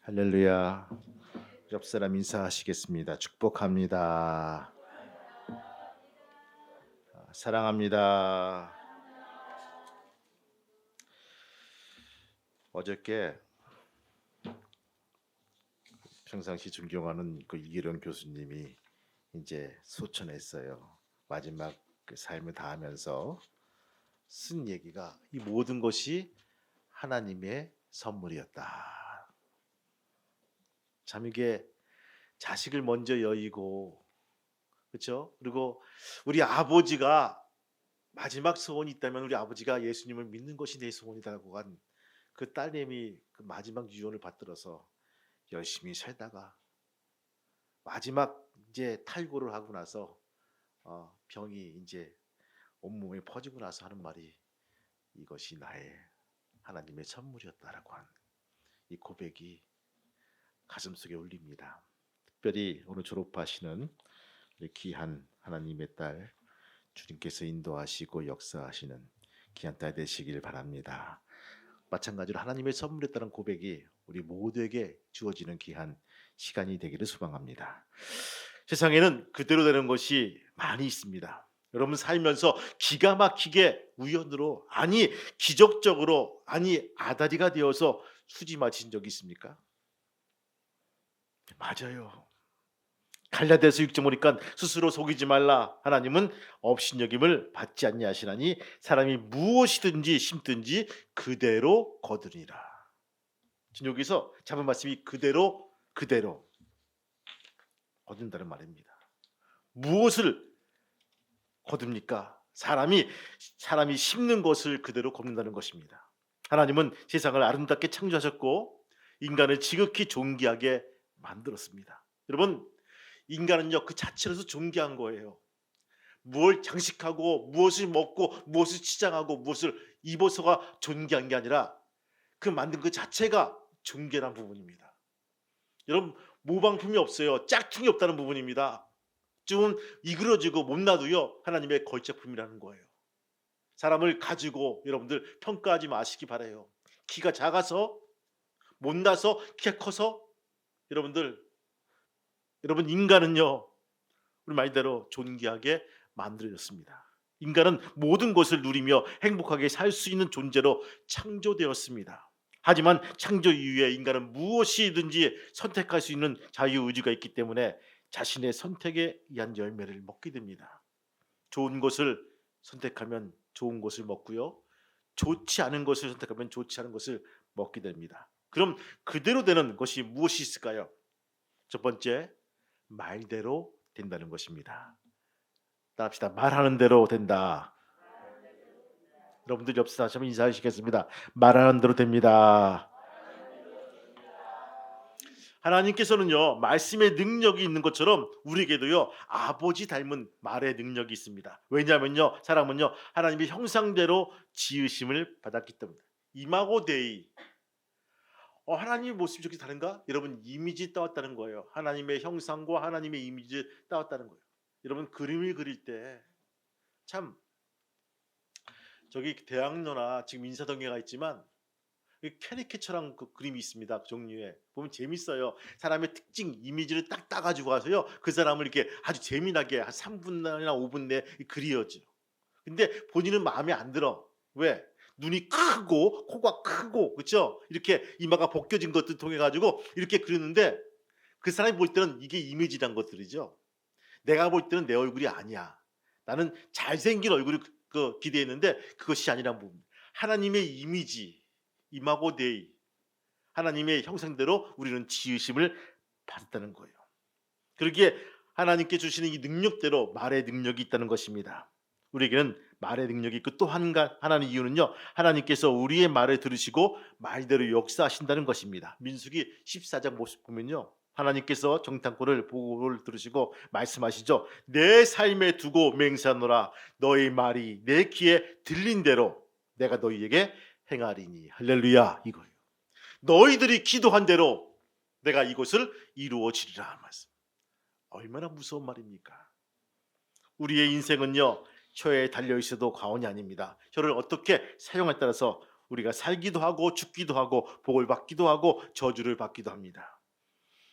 할렐루야. 옆 사람 인사하시겠습니다. 축복합니다. 사랑합니다. 어저께 평상시 존경하는 그 이기령 교수님이 이제 소천했어요. 마지막 그 삶을 다하면서 쓴 얘기가 이 모든 것이 하나님의 선물이었다. 참 이게 자식을 먼저 여의고 그렇죠? 그리고 우리 아버지가 마지막 소원이 있다면 우리 아버지가 예수님을 믿는 것이 내 소원이라고 한 그 딸내미 그 마지막 유언을 받들어서 열심히 살다가 마지막 이제 탈고를 하고 나서 병이 이제 온몸에 퍼지고 나서 하는 말이 이것이 나의 하나님의 선물이었다라고 한 이 고백이 가슴속에 울립니다. 특별히 오늘 졸업하시는 우리 귀한 하나님의 딸 주님께서 인도하시고 역사하시는 귀한 딸 되시길 바랍니다. 마찬가지로 하나님의 선물이었다는 고백이 우리 모두에게 주어지는 귀한 시간이 되기를 소망합니다. 세상에는 그대로 되는 것이 많이 있습니다. 여러분 살면서 기가 막히게 우연으로 아니 기적적으로 아니 아다리가 되어서 수지 맞으신 적이 있습니까? 맞아요. 갈라디아서 6장 보니까 스스로 속이지 말라. 하나님은 업신여김을 받지 아니하시나니 사람이 무엇이든지 심든지 그대로 거두리라. 지금 여기서 잡은 말씀이 그대로 거둔다는 말입니다. 무엇을 거둡니까? 사람이 심는 것을 그대로 거둔다는 것입니다. 하나님은 세상을 아름답게 창조하셨고 인간을 지극히 존귀하게 만들었습니다. 여러분 인간은요 그 자체로서 존귀한 거예요. 무엇을 장식하고 무엇을 먹고 무엇을 치장하고 무엇을 입어서가 존귀한 게 아니라 그 만든 그 자체가 존귀한 부분입니다. 여러분 모방품이 없어요. 짝퉁이 없다는 부분입니다. 좀 이그러지고 못나도요 하나님의 걸작품이라는 거예요. 사람을 가지고 여러분들 평가하지 마시기 바라요. 키가 작아서 못나서 키가 커서 여러분 인간은요 우리 말대로 존귀하게 만들어졌습니다. 인간은 모든 것을 누리며 행복하게 살 수 있는 존재로 창조되었습니다. 하지만 창조 이후에 인간은 무엇이든지 선택할 수 있는 자유의지가 있기 때문에 자신의 선택에 의한 열매를 먹게 됩니다. 좋은 것을 선택하면 좋은 것을 먹고요. 좋지 않은 것을 선택하면 좋지 않은 것을 먹게 됩니다. 그럼 그대로 되는 것이 무엇이 있을까요? 첫 번째, 말대로 된다는 것입니다. 따라합시다. 말하는 대로 된다. 여러분들 옆 사람 인사하시겠습니다. 말하는 대로 됩니다. 하나님께서는요 말씀의 능력이 있는 것처럼 우리에게도요 아버지 닮은 말의 능력이 있습니다. 왜냐하면요 사람은요 하나님의 형상대로 지으심을 받았기 때문에 이마고 데이 하나님의 모습이 저렇게 다른가? 여러분 이미지 따왔다는 거예요. 하나님의 형상과 하나님의 이미지 따왔다는 거예요. 여러분 그림을 그릴 때 참 저기 대학로나 지금 인사동에가 있지만 캐리케처랑 그 그림이 있습니다. 그 종류에 보면 재밌어요. 사람의 특징 이미지를 딱 따가지고 와서요 그 사람을 이렇게 아주 재미나게 한 3분이나 5분 내에 그려져. 근데 본인은 마음에 안 들어. 왜? 눈이 크고 코가 크고 그렇죠? 이렇게 이마가 벗겨진 것들 통해 가지고 이렇게 그리는데 그 사람이 볼 때는 이게 이미지란 것들이죠. 내가 볼 때는 내 얼굴이 아니야. 나는 잘생긴 얼굴을 기대했는데 그것이 아니란 부분. 하나님의 이미지 이마고 데이 하나님의 형상대로 우리는 지으심을 받았다는 거예요. 그러기에 하나님께 주시는 이 능력대로 말의 능력이 있다는 것입니다. 우리에게는 말의 능력이 있고 또 하나는 이유는요. 하나님께서 우리의 말을 들으시고 말대로 역사하신다는 것입니다. 민수기 14장 모습 보면요. 하나님께서 정탐꾼을 보고를 들으시고 말씀하시죠. 내 삶에 두고 맹세하노라. 너의 말이 내 귀에 들린 대로 내가 너희에게 행하리니. 할렐루야 이거예요. 너희들이 기도한 대로 내가 이것을 이루어지리라 말씀. 얼마나 무서운 말입니까? 우리의 인생은요 혀에 달려 있어도 과언이 아닙니다. 혀를 어떻게 사용에 따라서 우리가 살기도 하고 죽기도 하고 복을 받기도 하고 저주를 받기도 합니다.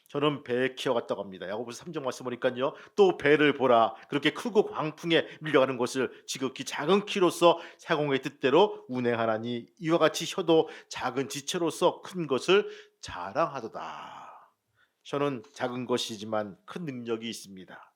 저는 배에 키워갔다고 합니다. 야고보서 3장 말씀 보니까요. 또 배를 보라. 그렇게 크고 광풍에 밀려가는 것을 지극히 작은 키로서 사공의 뜻대로 운행하나니 이와 같이 혀도 작은 지체로서 큰 것을 자랑하도다. 혀는 작은 것이지만 큰 능력이 있습니다.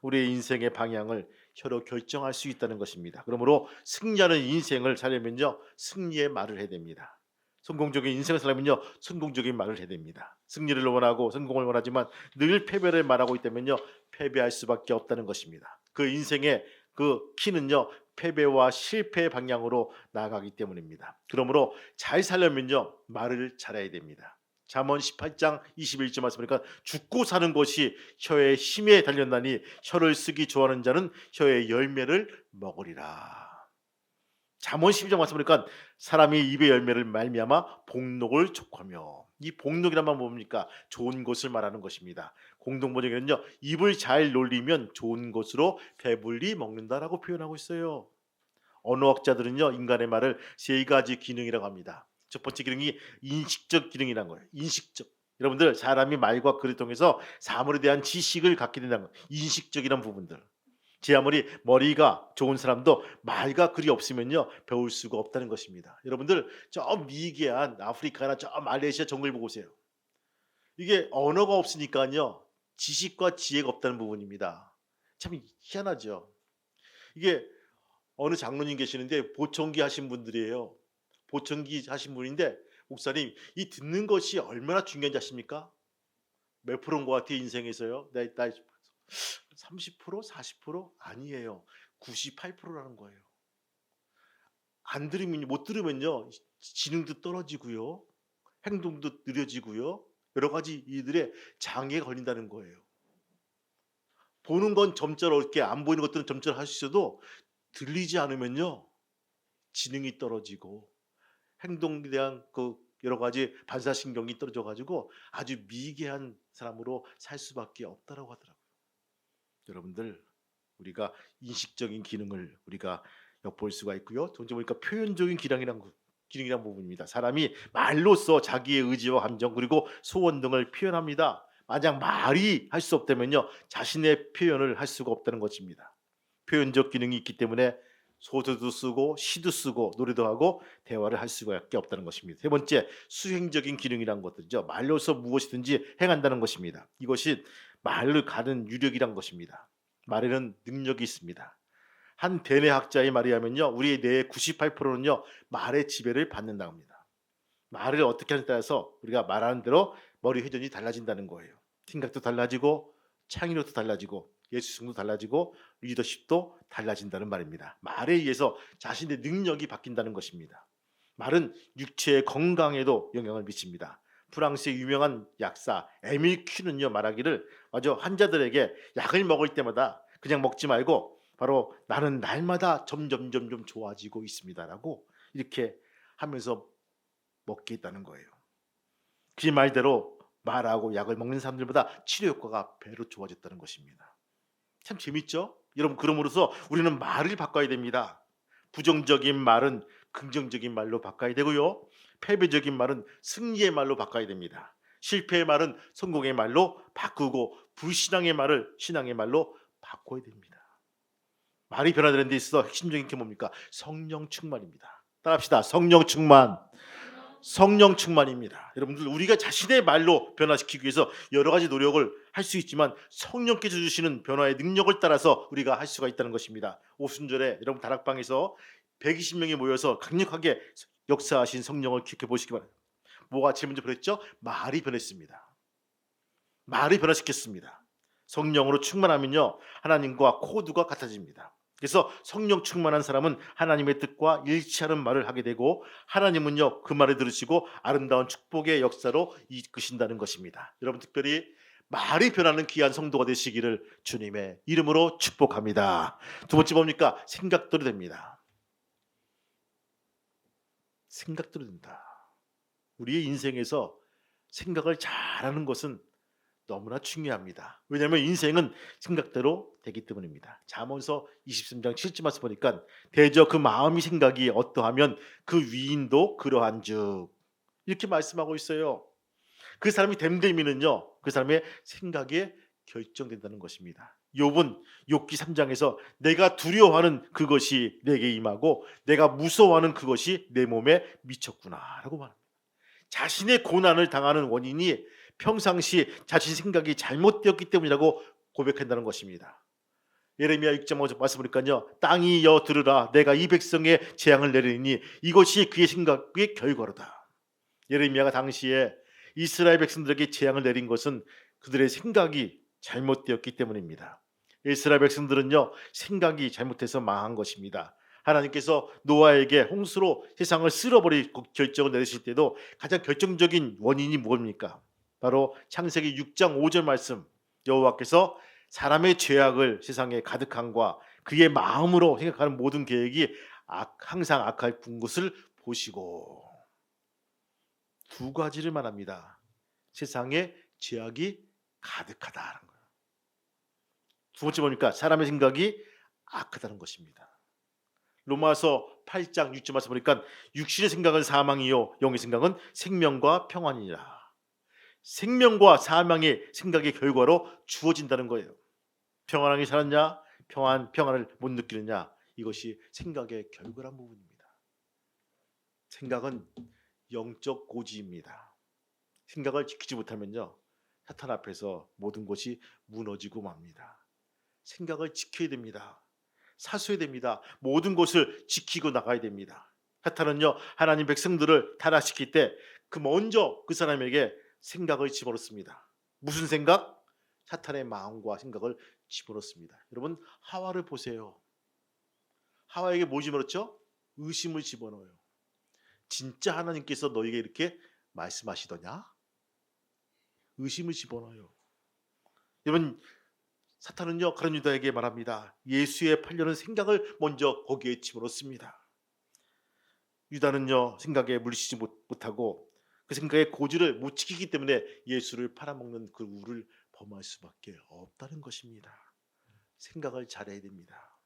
우리의 인생의 방향을 혀로 결정할 수 있다는 것입니다. 그러므로 승리하는 인생을 살려면요. 승리의 말을 해야 됩니다. 성공적인 인생을 살려면요. 성공적인 말을 해야 됩니다. 승리를 원하고 성공을 원하지만 늘 패배를 말하고 있다면요. 패배할 수밖에 없다는 것입니다. 그 인생의 그 키는요. 패배와 실패의 방향으로 나아가기 때문입니다. 그러므로 잘 살려면요. 말을 잘해야 됩니다. 잠언 18장 21절 말씀 보니까 죽고 사는 것이 혀의 힘에 달렸나니 혀를 쓰기 좋아하는 자는 혀의 열매를 먹으리라. 잠언 12장 말씀 보니까 사람이 입의 열매를 말미암아 복록을 촉하며, 이 복록이란 말은 뭡니까? 좋은 것을 말하는 것입니다. 공동번역에는요. 입을 잘 놀리면 좋은 것으로 배불리 먹는다라고 표현하고 있어요. 언어학자들은요. 인간의 말을 세 가지 기능이라고 합니다. 첫 번째 기능이 인식적 기능이라는 거예요. 인식적. 여러분들 사람이 말과 글을 통해서 사물에 대한 지식을 갖게 된다는 거예요. 인식적이란 부분들. 제 아무리 머리가 좋은 사람도 말과 글이 없으면요 배울 수가 없다는 것입니다. 여러분들 저 미개한 아프리카나 저 말레이시아 정글 보고 오세요. 이게 언어가 없으니까요 지식과 지혜가 없다는 부분입니다. 참 희한하죠. 이게 어느 장로님 계시는데 보청기 하신 분들이에요. 보청기 하신 분인데 목사님 이 듣는 것이 얼마나 중요한지 아십니까? 몇 프로인 것 같아요 인생에서요? 나 30%? 40%? 아니에요. 98%라는 거예요. 안 들으면 못 들으면요 지능도 떨어지고요, 행동도 느려지고요, 여러 가지 이들의 장애가 걸린다는 거예요. 보는 건 점자로 이렇게 안 보이는 것들은 점자로 할 수 있어도 들리지 않으면요 지능이 떨어지고 행동에 대한 그 여러 가지 반사신경이 떨어져 가지고 아주 미개한 사람으로 살 수밖에 없다라고 하더라고요. 여러분들 우리가 인식적인 기능을 우리가 엿볼 수가 있고요. 두 번째 보니까 표현적인 기능이란 부분입니다. 사람이 말로써 자기의 의지와 감정 그리고 소원 등을 표현합니다. 만약 말이 할 수 없다면요 자신의 표현을 할 수가 없다는 것입니다. 표현적 기능이 있기 때문에 소설도 쓰고 시도 쓰고 노래도 하고 대화를 할 수밖에 없다는 것입니다. 세 번째 수행적인 기능이란 것들이죠. 말로서 무엇이든지 행한다는 것입니다. 이것이 말을 가는 유력이란 것입니다. 말에는 능력이 있습니다. 한 대뇌학자의 말에 하면요 우리의 뇌의 98%는요 말의 지배를 받는다고 합니다. 말을 어떻게 하느냐에 따라서 우리가 말하는 대로 머리 회전이 달라진다는 거예요. 생각도 달라지고 창의력도 달라지고 예술성도 달라지고 리더십도 달라진다는 말입니다. 말에 의해서 자신의 능력이 바뀐다는 것입니다. 말은 육체의 건강에도 영향을 미칩니다. 프랑스의 유명한 약사 에밀 큐는요 말하기를 맞아 환자들에게 약을 먹을 때마다 그냥 먹지 말고 바로 나는 날마다 점점 좋아지고 있습니다라고 이렇게 하면서 먹게 했다는 거예요. 그 말대로 말하고 약을 먹는 사람들보다 치료 효과가 배로 좋아졌다는 것입니다. 참 재밌죠? 여러분 그럼으로써 우리는 말을 바꿔야 됩니다. 부정적인 말은 긍정적인 말로 바꿔야 되고요. 패배적인 말은 승리의 말로 바꿔야 됩니다. 실패의 말은 성공의 말로 바꾸고 불신앙의 말을 신앙의 말로 바꿔야 됩니다. 말이 변화되는 데 있어서 핵심적인 게 뭡니까? 성령 충만입니다. 따라합시다. 성령 충만. 성령 충만입니다. 여러분들 우리가 자신의 말로 변화시키기 위해서 여러 가지 노력을 할 수 있지만 성령께서 주시는 변화의 능력을 따라서 우리가 할 수가 있다는 것입니다. 오순절에 여러분 다락방에서 120명이 모여서 강력하게 역사하신 성령을 기억해 보시기 바랍니다. 뭐가 제일 먼저 변했죠? 말이 변했습니다. 말이 변화시켰습니다. 성령으로 충만하면요 하나님과 코드가 같아집니다. 그래서 성령 충만한 사람은 하나님의 뜻과 일치하는 말을 하게 되고 하나님은요 그 말을 들으시고 아름다운 축복의 역사로 이끄신다는 것입니다. 여러분 특별히 말이 변하는 귀한 성도가 되시기를 주님의 이름으로 축복합니다. 두 번째 뭡니까? 생각대로 됩니다. 생각대로 된다. 우리의 인생에서 생각을 잘하는 것은 너무나 중요합니다. 왜냐하면 인생은 생각대로 되기 때문입니다. 잠언서 23장 7절 말씀 보니까 대저 그 마음이 생각이 어떠하면 그 위인도 그러한즉 이렇게 말씀하고 있어요. 그 사람이 됨됨이는요, 그 사람의 생각에 결정된다는 것입니다. 욥은 욥기 3장에서 내가 두려워하는 그것이 내게 임하고 내가 무서워하는 그것이 내 몸에 미쳤구나라고 말합니다. 자신의 고난을 당하는 원인이 평상시 자신 생각이 잘못되었기 때문이라고 고백한다는 것입니다. 예레미야 6장 5절 말씀 보니까요, 땅이 여 들으라 내가 이 백성의 재앙을 내리니 이것이 그의 생각의 결과로다. 예레미야가 당시에 이스라엘 백성들에게 재앙을 내린 것은 그들의 생각이 잘못되었기 때문입니다. 이스라엘 백성들은요, 생각이 잘못해서 망한 것입니다. 하나님께서 노아에게 홍수로 세상을 쓸어버릴 결정을 내리실 때도 가장 결정적인 원인이 뭡니까? 바로 창세기 6장 5절 말씀, 여호와께서 사람의 죄악을 세상에 가득함과 그의 마음으로 생각하는 모든 계획이 항상 악할 것을 보시고, 두 가지를 말합니다. 세상에 죄악이 가득하다는 거예요. 두 번째 뭡니까? 사람의 생각이 악하다는 것입니다. 로마서 8장 6절 말씀 보니까 육신의 생각은 사망이요 영의 생각은 생명과 평안이라. 생명과 사망의 생각의 결과로 주어진다는 거예요. 평안하게 살았냐? 평안을 못 느끼느냐? 이것이 생각의 결과란 부분입니다. 생각은 영적 고지입니다. 생각을 지키지 못하면요, 사탄 앞에서 모든 것이 무너지고 맙니다. 생각을 지켜야 됩니다. 사수해야 됩니다. 모든 것을 지키고 나가야 됩니다. 사탄은요, 하나님 백성들을 타락시킬 때 먼저 그 사람에게 생각을 집어넣습니다. 무슨 생각? 사탄의 마음과 생각을 집어넣습니다. 여러분, 하와를 보세요. 하와에게 뭐 집어넣었죠? 의심을 집어넣어요. 진짜 하나님께서 너에게 이렇게 말씀하시더냐? 의심을 집어넣어요. 여러분, 사탄은요, 가룟 유다에게 말합니다. 예수의 팔려는 생각을 먼저 거기에 집어넣습니다. 유다는요, 생각에 물리치지 못하고 그 생각의 고지를 못 지키기 때문에 예수를 팔아먹는 그 우를 범할 수밖에 없다는 것입니다. 생각을 잘해야 됩니다.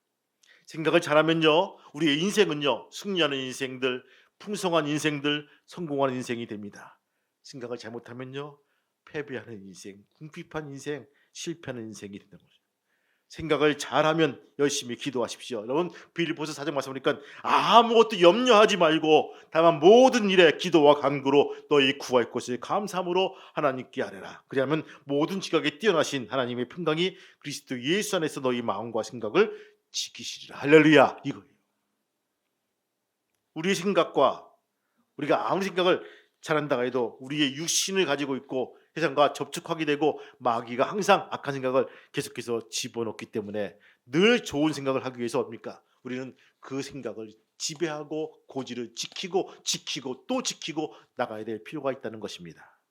생각을 잘하면요, 우리의 인생은요, 승리하는 인생들, 풍성한 인생들, 성공하는 인생이 됩니다. 생각을 잘못하면요, 패배하는 인생, 궁핍한 인생, 실패하는 인생이 된다는 거죠. 생각을 잘하면 열심히 기도하십시오. 여러분, 빌립보서 4장 말씀 보니까 아무것도 염려하지 말고 다만 모든 일에 기도와 간구로 너희 구할 것을 감사함으로 하나님께 아뢰라. 그리하면 모든 지각에 뛰어나신 하나님의 평강이 그리스도 예수 안에서 너희 마음과 생각을 지키시리라. 할렐루야. 이거예요. 우리의 생각과 우리가 아무리 생각을 잘한다고 해도 우리의 육신을 가지고 있고 세상과 접촉하게 되고 마귀가 항상 악한 생각을 계속해서 집어넣기 때문에 늘 좋은 생각을 하기 위해서 뭡니까? 우리는 그 생각을 지배하고 고지를 지키고 또 지키고 나가야 될 필요가 있다는 것입니다.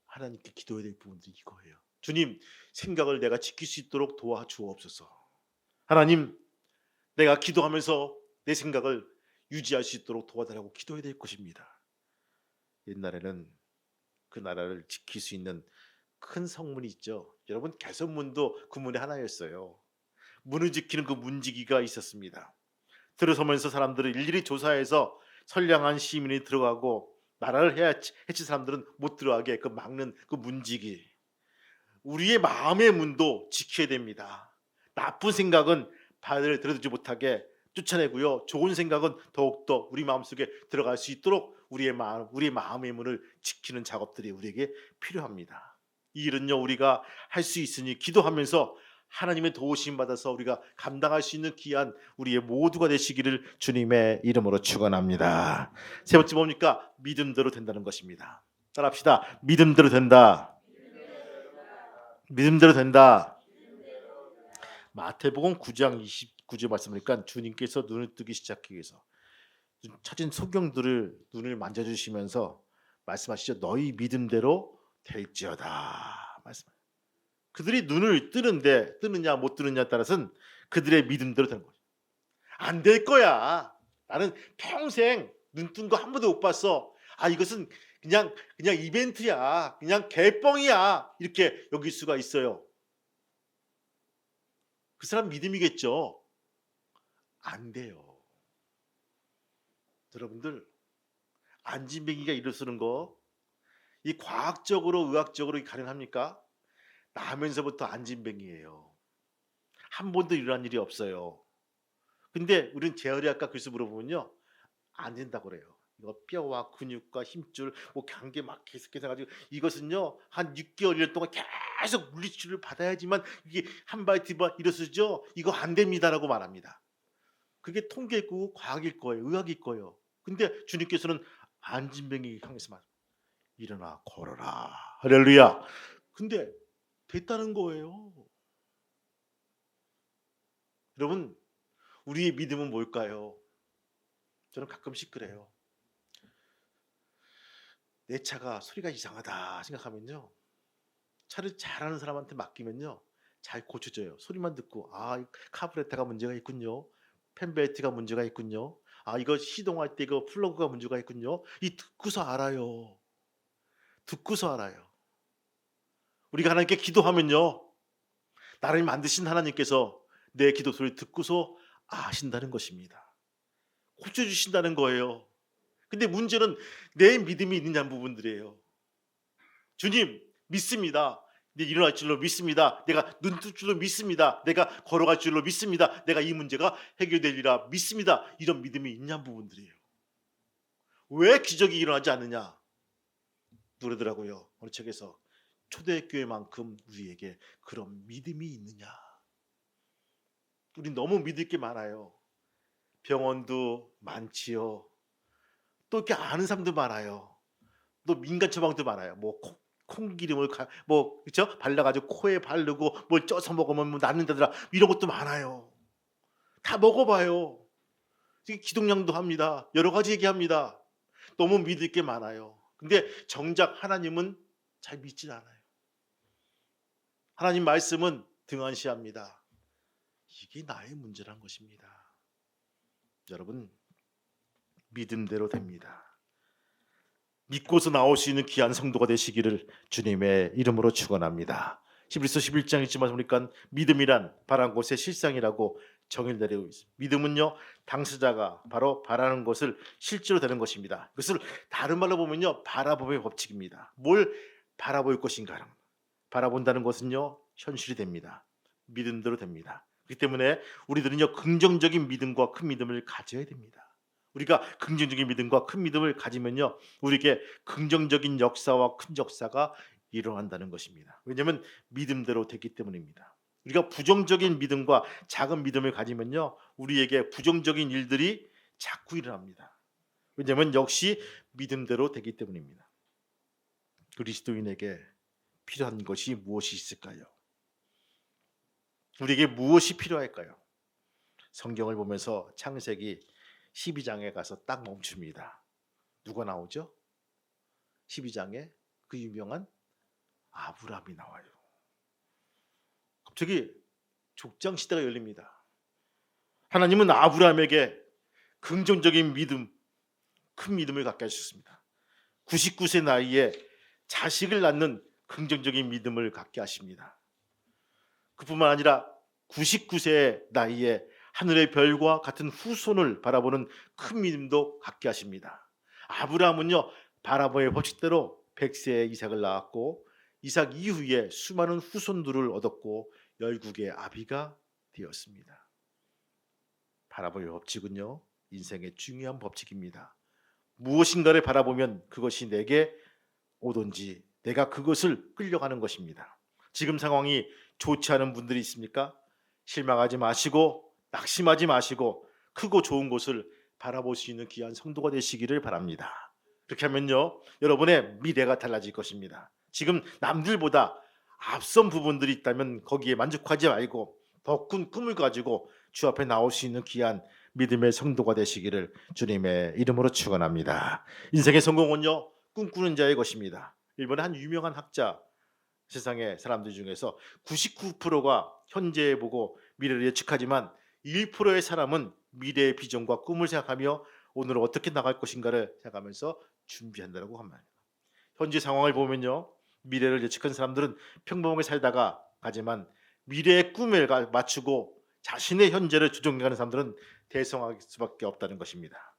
하나님께 기도해야 될 부분들이 이거예요. 주님, 생각을 내가 지킬 수 있도록 도와주옵소서. 하나님, 내가 기도하면서 내 생각을 유지할 수 있도록 도와달라고 기도해야 될 것입니다. 옛날에는 그 나라를 지킬 수 있는 큰 성문이 있죠. 여러분, 개선문도 그 문의 하나였어요. 문을 지키는 그 문지기가 있었습니다. 들어서면서 사람들을 일일이 조사해서 선량한 시민이 들어가고 나라를 해칠 사람들은 못 들어가게 막는 그 문지기. 우리의 마음의 문도 지켜야 됩니다. 나쁜 생각은 발을 들여두지 못하게 쫓아내고요, 좋은 생각은 더욱더 우리 마음속에 들어갈 수 있도록 우리의 마음의 문을 지키는 작업들이 우리에게 필요합니다. 이 일은요, 우리가 할 수 있으니 기도하면서 하나님의 도우심 받아서 우리가 감당할 수 있는 귀한 우리의 모두가 되시기를 주님의 이름으로 축원합니다. 세 번째 뭡니까? 믿음대로 된다는 것입니다. 따라합시다. 믿음대로 된다. 믿음대로 된다. 마태복음 9장 29절 말씀이니까 주님께서 눈을 뜨기 시작하기 위해서 찾은 소경들을 눈을 만져주시면서 말씀하시죠. 너희 믿음대로 될지어다. 말씀. 그들이 눈을 뜨느냐 못 뜨느냐에 따라서는 그들의 믿음대로 되는 거죠. 안 될 거야. 나는 평생 눈 뜬 거 한 번도 못 봤어. 이것은 그냥 이벤트야. 그냥 개뻥이야. 이렇게 여길 수가 있어요. 그 사람 믿음이겠죠. 안 돼요. 여러분들 안진뱅이가 일어서는 거 이 과학적으로 의학적으로 이게 가능합니까? 나면서부터 안진뱅이에요. 한 번도 일어난 일이 없어요. 근데 우리는 재활의학과 교수 물어보면요. 안 된다고 그래요. 이거 뼈와 근육과 힘줄 뭐 관계 막 계속해서 가지고 이것은요 한 6개월 1년 동안 계속 물리치료를 받아야지만 이게 한 발 뒤발 일어서죠. 이거 안 됩니다라고 말합니다. 그게 통계고 과학일 거예요. 의학일 거예요. 근데 주님께서는 안진뱅이 향해서 말 일어나 걸어라. 할렐루야. 근데 됐다는 거예요. 여러분 우리의 믿음은 뭘까요? 저는 가끔씩 그래요. 내 차가 소리가 이상하다 생각하면요. 차를 잘하는 사람한테 맡기면요. 잘 고쳐져요. 소리만 듣고 이 카부레터가 문제가 있군요. 펜벨트가 문제가 있군요. 이거 시동할 때 이거 플러그가 문제가 있군요. 이 듣고서 알아요. 듣고서 알아요. 우리가 하나님께 기도하면요. 나를 만드신 하나님께서 내 기도 소리를 듣고서 아신다는 것입니다. 고쳐주신다는 거예요. 근데 문제는 내 믿음이 있느냐는 부분들이에요. 주님 믿습니다. 내가 일어날 줄로 믿습니다. 내가 눈 뜰 줄로 믿습니다. 내가 걸어갈 줄로 믿습니다. 내가 이 문제가 해결되리라 믿습니다. 이런 믿음이 있냐는 부분들이에요. 왜 기적이 일어나지 않느냐? 그러더라고요. 어느 책에서 초대교회만큼 우리에게 그런 믿음이 있느냐? 우리 너무 믿을 게 많아요. 병원도 많지요. 또 이렇게 아는 사람도 많아요. 또 민간 처방도 많아요. 뭐 콩기름을 그렇죠? 발라가지고 코에 바르고 뭘 쪄서 먹으면 뭐 낫는다더라. 이런 것도 많아요. 다 먹어봐요. 기독량도 합니다. 여러 가지 얘기합니다. 너무 믿을 게 많아요. 근데 정작 하나님은 잘 믿질 않아요. 하나님 말씀은 등한시합니다. 이게 나의 문제란 것입니다. 여러분 믿음대로 됩니다. 믿고서 나올 수 있는 귀한 성도가 되시기를 주님의 이름으로 축원합니다. 히브리서 11장 있지만 보니까 믿음이란 바란 것의 실상이라고 정의를 내리고 있습니다. 믿음은요 당사자가 바로 바라는 것을 실제로 되는 것입니다. 이것을 다른 말로 보면요 바라봄의 법칙입니다. 뭘 바라볼 것인가 바라본다는 것은요 현실이 됩니다. 믿음대로 됩니다. 그렇기 때문에 우리들은요 긍정적인 믿음과 큰 믿음을 가져야 됩니다. 우리가 긍정적인 믿음과 큰 믿음을 가지면요 우리에게 긍정적인 역사와 큰 역사가 일어난다는 것입니다. 왜냐하면 믿음대로 됐기 때문입니다. 우리가 부정적인 믿음과 작은 믿음을 가지면요 우리에게 부정적인 일들이 자꾸 일어납니다. 왜냐하면 역시 믿음대로 되기 때문입니다. 그리스도인에게 필요한 것이 무엇이 있을까요? 우리에게 무엇이 필요할까요? 성경을 보면서 창세기 12장에 가서 딱 멈춥니다. 누가 나오죠? 12장에 그 유명한 아브라함이 나와요. 갑자기 족장 시대가 열립니다. 하나님은 아브라함에게 긍정적인 믿음, 큰 믿음을 갖게 하셨습니다. 99세 나이에 자식을 낳는 긍정적인 믿음을 갖게 하십니다. 그뿐만 아니라 99세의 나이에 하늘의 별과 같은 후손을 바라보는 큰 믿음도 갖게 하십니다. 아브라함은요 바라보의 법칙대로 100세에 이삭을 낳았고 이삭 이후에 수많은 후손들을 얻었고 열국의 아비가 되었습니다. 바라보의 법칙은요 인생의 중요한 법칙입니다. 무엇인가를 바라보면 그것이 내게 오든지 내가 그것을 끌려가는 것입니다. 지금 상황이 좋지 않은 분들이 있습니까? 실망하지 마시고 낙심하지 마시고 크고 좋은 곳을 바라볼 수 있는 귀한 성도가 되시기를 바랍니다. 그렇게 하면요 여러분의 미래가 달라질 것입니다. 지금 남들보다 앞선 부분들이 있다면 거기에 만족하지 말고 더 큰 꿈을 가지고 주 앞에 나올 수 있는 귀한 믿음의 성도가 되시기를 주님의 이름으로 축원합니다. 인생의 성공은요 꿈꾸는 자의 것입니다. 일본의 한 유명한 학자, 세상의 사람들 중에서 99%가 현재에 보고 미래를 예측하지만 1%의 사람은 미래의 비전과 꿈을 생각하며 오늘 어떻게 나갈 것인가를 생각하면서 준비한다고 합니다. 현재 상황을 보면요. 미래를 예측한 사람들은 평범하게 살다가 가지만 미래의 꿈을 맞추고 자신의 현재를 조정해가는 사람들은 대성할 수밖에 없다는 것입니다.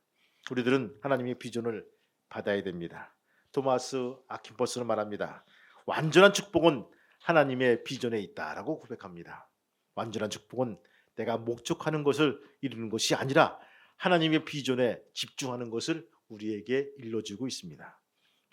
우리들은 하나님의 비전을 받아야 됩니다. 토마스 아킨퍼스는 말합니다. 완전한 축복은 하나님의 비전에 있다라고 고백합니다. 완전한 축복은 내가 목적하는 것을 이루는 것이 아니라 하나님의 비전에 집중하는 것을 우리에게 일러주고 있습니다.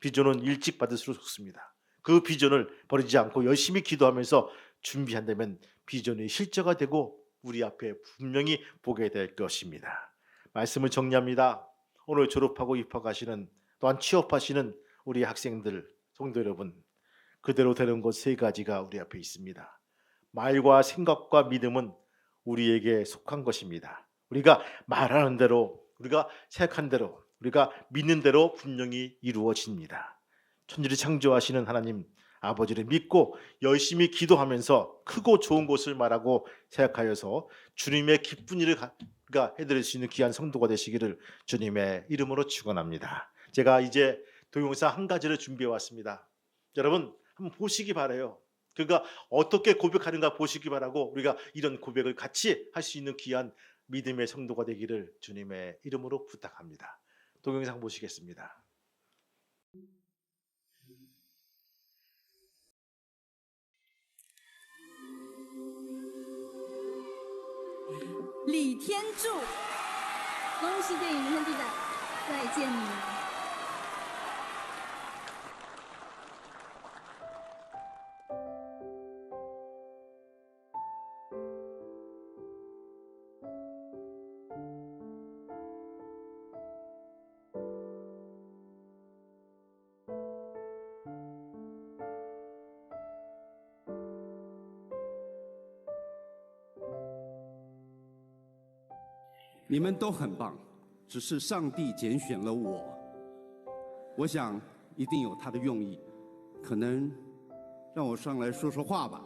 비전은 일찍 받을수록 좋습니다. 그 비전을 버리지 않고 열심히 기도하면서 준비한다면 비전이 실제가 되고 우리 앞에 분명히 보게 될 것입니다. 말씀을 정리합니다. 오늘 졸업하고 입학하시는 또한 취업하시는 우리 학생들, 성도 여러분, 그대로 되는 것 세 가지가 우리 앞에 있습니다. 말과 생각과 믿음은 우리에게 속한 것입니다. 우리가 말하는 대로, 우리가 생각한 대로, 우리가 믿는 대로 분명히 이루어집니다. 천지를 창조하시는 하나님 아버지를 믿고 열심히 기도하면서 크고 좋은 것을 말하고 생각하여서 주님의 기쁜 일을 해드릴 수 있는 귀한 성도가 되시기를 주님의 이름으로 축원합니다. 제가 이제 동영상 한 가지를 준비해 왔습니다. 여러분 한번 보시기 바라요. 그가 어떻게 고백하는가 보시기 바라고 우리가 이런 고백을 같이 할 수 있는 귀한 믿음의 성도가 되기를 주님의 이름으로 부탁합니다. 동영상 보시겠습니다. 李天柱，恭喜电影《明天地带》，再见你。你们都很棒，只是上帝拣选了我。我想一定有他的用意，可能让我上来说说话吧。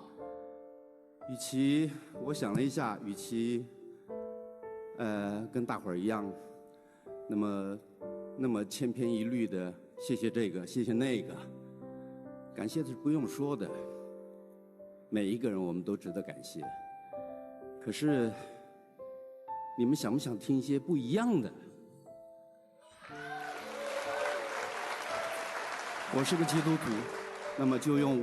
我想了一下，与其跟大伙儿一样，那么千篇一律的谢谢这个谢谢那个，感谢是不用说的，每一个人我们都值得感谢。可是你们想不想听一些不一样的？我是个基督徒，那么就用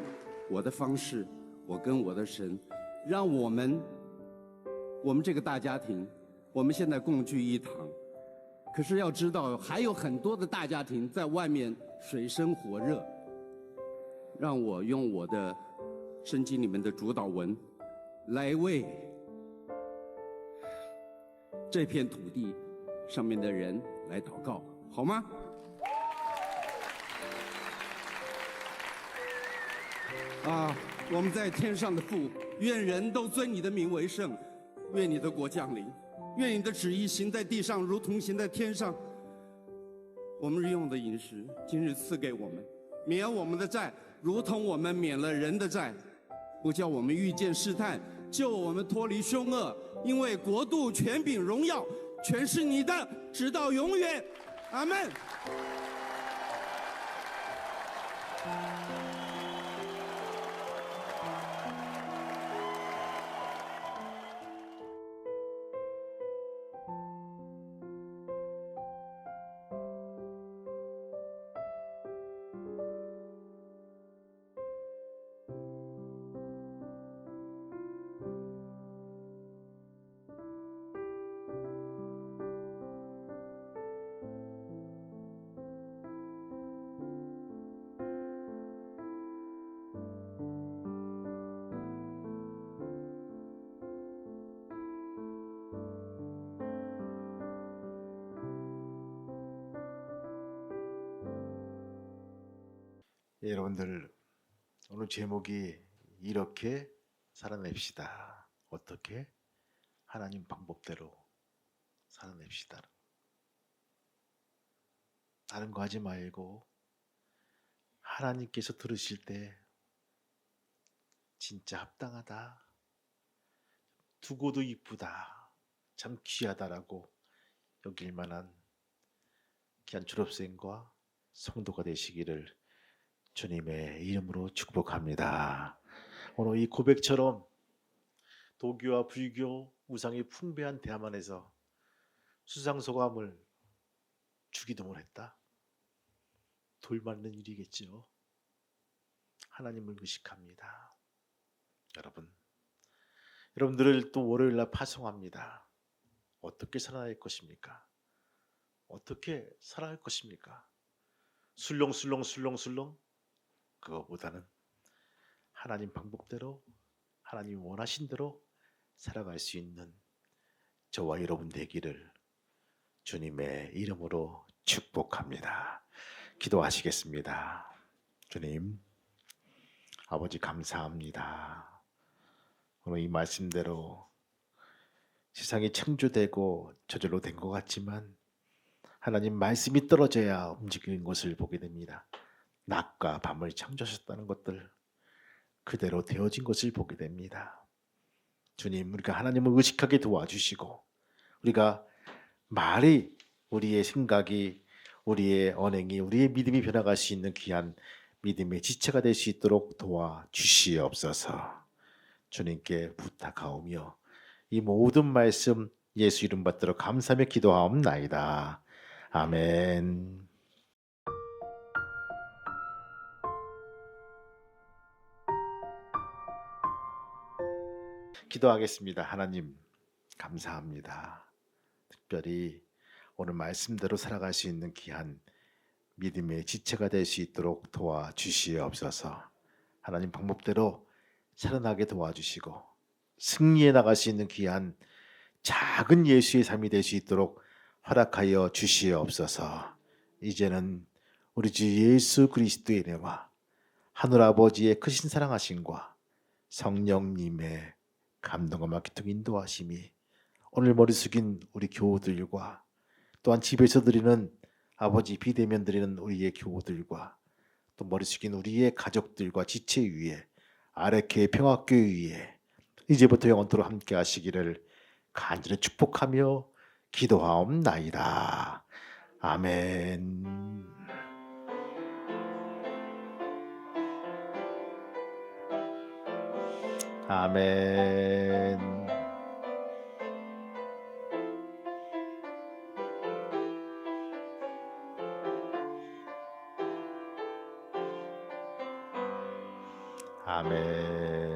我的方式，我跟我的神，让我们这个大家庭，我们现在共聚一堂。可是要知道，还有很多的大家庭在外面水深火热。让我用我的圣经里面的主祷文，来为这片土地上面的人来祷告，好吗？我们在天上的父，愿人都尊你的名为圣，愿你的国降临，愿你的旨意行在地上，如同行在天上。我们日用的饮食，今日赐给我们，免我们的债，如同我们免了人的债，不叫我们遇见试探，救我们脱离凶恶。因为国度、权柄、荣耀，全是你的，直到永远。阿们。예, 여러분들 오늘 제목이 이렇게 살아냅시다. 어떻게? 하나님 방법대로 살아냅시다. 다른 거 하지 말고 하나님께서 들으실 때 진짜 합당하다. 두고도 이쁘다. 참 귀하다라고 여길 만한 귀한 졸업생과 성도가 되시기를 주님의 이름으로 축복합니다. 오늘 이 고백처럼 도교와 불교 우상이 풍부한 대화만에서 수상소감을 주기도문 했다. 돌맞는 일이겠지요. 하나님을 의식합니다. 여러분들을 또 월요일날 파송합니다. 어떻게 살아갈 것입니까? 어떻게 살아갈 것입니까? 술렁술렁 그거보다는 하나님 방법대로 하나님이 원하신 대로 살아갈 수 있는 저와 여러분 되기를 주님의 이름으로 축복합니다. 기도하시겠습니다. 주님, 아버지 감사합니다. 오늘 이 말씀대로 세상이 창조되고 저절로 된 것 같지만 하나님 말씀이 떨어져야 움직이는 것을 보게 됩니다. 낮과 밤을 창조하셨다는 것들 그대로 되어진 것을 보게 됩니다. 주님, 우리가 하나님을 의식하게 도와주시고 우리가 말이, 우리의 생각이, 우리의 언행이, 우리의 믿음이 변화갈 수 있는 귀한 믿음의 지체가 될 수 있도록 도와주시옵소서. 주님께 부탁하오며 이 모든 말씀 예수 이름 받들어 감사하며 기도하옵나이다. 아멘. 기도하겠습니다. 하나님 감사합니다. 특별히 오늘 말씀대로 살아갈 수 있는 귀한 믿음의 지체가 될 수 있도록 도와주시옵소서. 하나님 방법대로 살아나게 도와주시고 승리해 나갈 수 있는 귀한 작은 예수의 삶이 될 수 있도록 허락하여 주시옵소서. 이제는 우리 주 예수 그리스도의 은혜와 하늘 아버지의 크신 사랑하심과 성령님의 감동과 기통 인도하심이 오늘 머리 숙인 우리 교우들과 또한 집에서 드리는 아버지 비대면 드리는 우리의 교우들과 또 머리 숙인 우리의 가족들과 지체 위에 아르케 평화교회 위에 이제부터 영원토록 함께 하시기를 간절히 축복하며 기도하옵나이다. 아멘. 아멘. 아멘.